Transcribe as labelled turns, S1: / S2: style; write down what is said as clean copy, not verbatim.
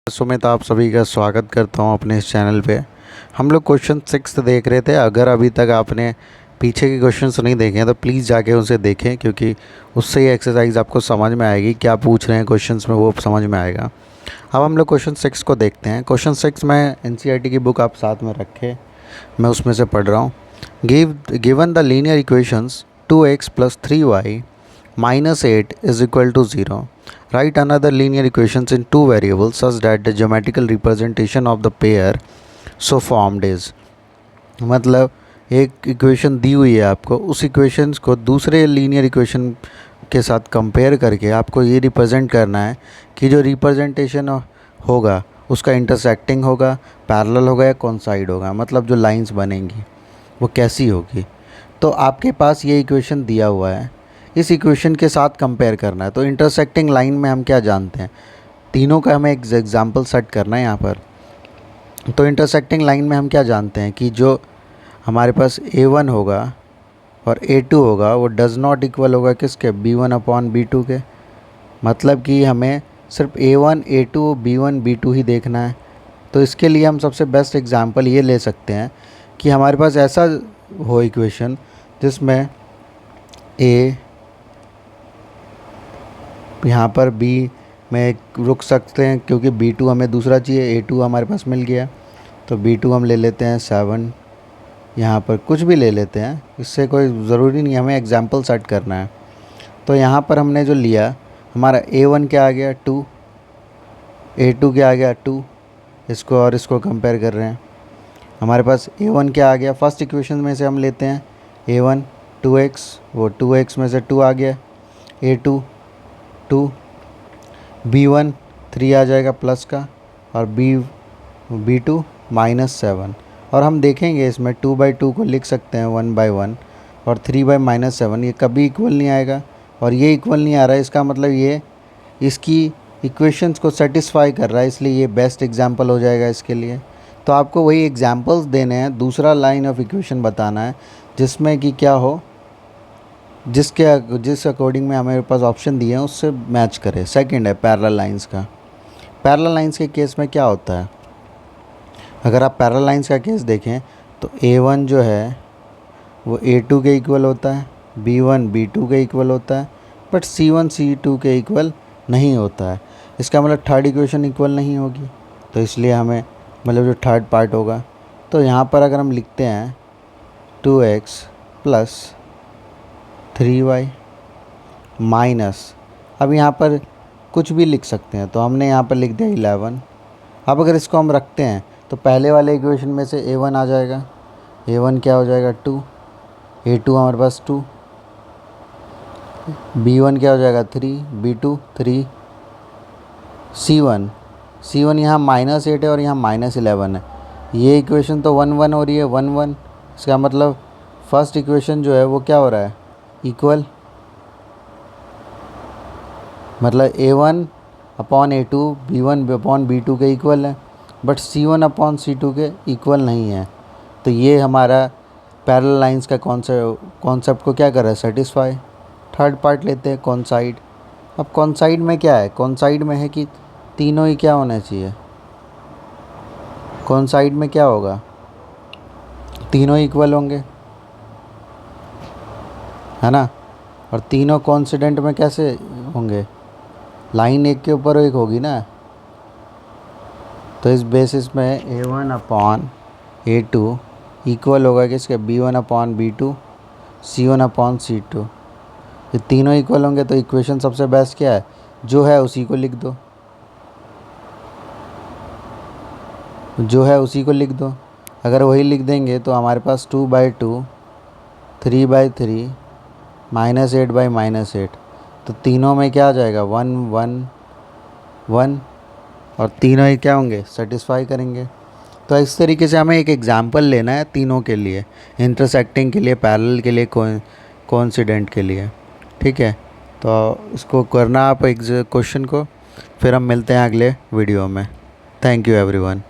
S1: सुमित, आप सभी का स्वागत करता हूं अपने इस चैनल पे। हम लोग क्वेश्चन 6 देख रहे थे। अगर अभी तक आपने पीछे के क्वेश्चंस नहीं देखे हैं तो प्लीज़ जाके उसे देखें, क्योंकि उससे ये एक्सरसाइज आपको समझ में आएगी। क्या पूछ रहे हैं क्वेश्चंस में वो समझ में आएगा। अब हम लोग क्वेश्चन 6 को देखते हैं। क्वेश्चन 6 में एनसीईआरटी की बुक आप साथ में रखें, मैं उसमें से पढ़ रहा हूँ। Given the linear equations 2x + 3y - 8 = 0. Write another linear equations in two variables such that the geometrical representation of the pair so formed is। मतलब एक इक्वेशन दी हुई है आपको, उस इक्वेशंस को दूसरे लीनियर इक्वेशन के साथ कंपेयर करके आपको ये रिप्रेजेंट करना है कि जो रिप्रेजेंटेशन होगा उसका इंटरसेक्टिंग होगा, पैरेलल होगा या कोइंसाइड होगा। मतलब जो लाइंस बनेंगी वो कैसी होगी। तो आपके पास ये इक्वेशन दिया हुआ है, इस इक्वेशन के साथ कंपेयर करना है। तो इंटरसेक्टिंग लाइन में हम क्या जानते हैं, तीनों का हमें एक एग्जांपल सेट करना है यहाँ पर। तो इंटरसेक्टिंग लाइन में हम क्या जानते हैं कि जो हमारे पास A1 होगा और A2 होगा वो डज़ नॉट इक्वल होगा किसके, B1/B2 के। मतलब कि हमें सिर्फ A1, A2, B1, B2 ही देखना है। तो इसके लिए हम सबसे बेस्ट एग्जांपल ये ले सकते हैं कि हमारे पास ऐसा हो इक्वेशन जिसमें A, यहाँ पर B में रुक सकते हैं क्योंकि B2 हमें दूसरा चाहिए, A2 हमारे पास मिल गया। तो B2 हम ले लेते हैं 7, यहाँ पर कुछ भी ले लेते हैं, इससे कोई ज़रूरी नहीं, हमें एग्जांपल सेट करना है। तो यहाँ पर हमने जो लिया, हमारा A1 क्या आ गया 2, A2 क्या आ गया 2, इसको और इसको कंपेयर कर रहे हैं। हमारे पास A1 क्या आ गया, फर्स्ट इक्वेशन में से हम लेते हैं A1 2x, वो 2x में से 2 आ गया, A2 2, B1 3 आ जाएगा प्लस का, और B2 -7। और हम देखेंगे इसमें 2/2 को लिख सकते हैं 1/1, और 3/-7 ये कभी इक्वल नहीं आएगा, और ये इक्वल नहीं आ रहा है। इसका मतलब ये इसकी इक्वेशंस को सेटिस्फाई कर रहा है, इसलिए ये बेस्ट एग्जांपल हो जाएगा इसके लिए। तो आपको वही एग्जांपल्स देने हैं, दूसरा लाइन ऑफ इक्वेशन बताना है जिसमें कि क्या हो, जिस अकॉर्डिंग में हमारे पास ऑप्शन दिए हैं उससे मैच करे। सेकंड है पैरेलल लाइंस का। पैरेलल लाइंस के केस में क्या होता है, अगर आप पैरेलल लाइंस का केस देखें तो A1 जो है वो A2 के इक्वल होता है, B1 B2 के इक्वल होता है, बट C1 C2 के इक्वल नहीं होता है। इसका मतलब थर्ड इक्वेशन इक्वल नहीं होगी, तो इसलिए हमें मतलब जो थर्ड पार्ट होगा। तो यहाँ पर अगर हम लिखते हैं 2x + 3y माइनस, अब यहाँ पर कुछ भी लिख सकते हैं, तो हमने यहाँ पर लिख दिया 11। अब अगर इसको हम रखते हैं तो पहले वाले इक्वेशन में से A1 आ जाएगा, A1 क्या हो जाएगा 2, A2 हमारे पास 2, B1 क्या हो जाएगा 3, B2 3, C1 यहाँ -8 है और यहाँ -11 है। ये इक्वेशन तो 1 1 हो रही है, 1 1। इसका मतलब फर्स्ट इक्वेशन जो है वो क्या हो रहा है, इक्वल। मतलब A1/A2 B1/B2 के इक्वल है, बट C1/C2 के इक्वल नहीं है। तो ये हमारा पैरेलल लाइंस का कॉन्सेप्ट को क्या कर रहा है, सेटिस्फाई। थर्ड पार्ट लेते हैं कोइंसाइड। अब कोइंसाइड में क्या है, कोइंसाइड में है कि तीनों ही क्या होना चाहिए, कोइंसाइड में क्या होगा, तीनों इक्वल होंगे, है ना। और तीनों कोइंसिडेंट में कैसे होंगे, लाइन एक के ऊपर एक होगी ना। तो इस बेसिस में A1/A2 इक्वल होगा किसके, B1/B2 C1/C2। ये तीनों इक्वल होंगे तो इक्वेशन सबसे बेस्ट क्या है, जो है उसी को लिख दो, जो है उसी को लिख दो। अगर वही लिख देंगे तो हमारे पास 2/2 3/3 -8/-8। तो तीनों में क्या आ जाएगा 1 1 1, और तीनों ही क्या होंगे, सेटिस्फाई करेंगे। तो इस तरीके से हमें एक एग्जांपल लेना है तीनों के लिए, इंटरसेक्टिंग के लिए, पैरेलल के लिए, कोइंसिडेंट के लिए। ठीक है, तो इसको करना आप एक क्वेश्चन को, फिर हम मिलते हैं अगले वीडियो में। Thank you everyone.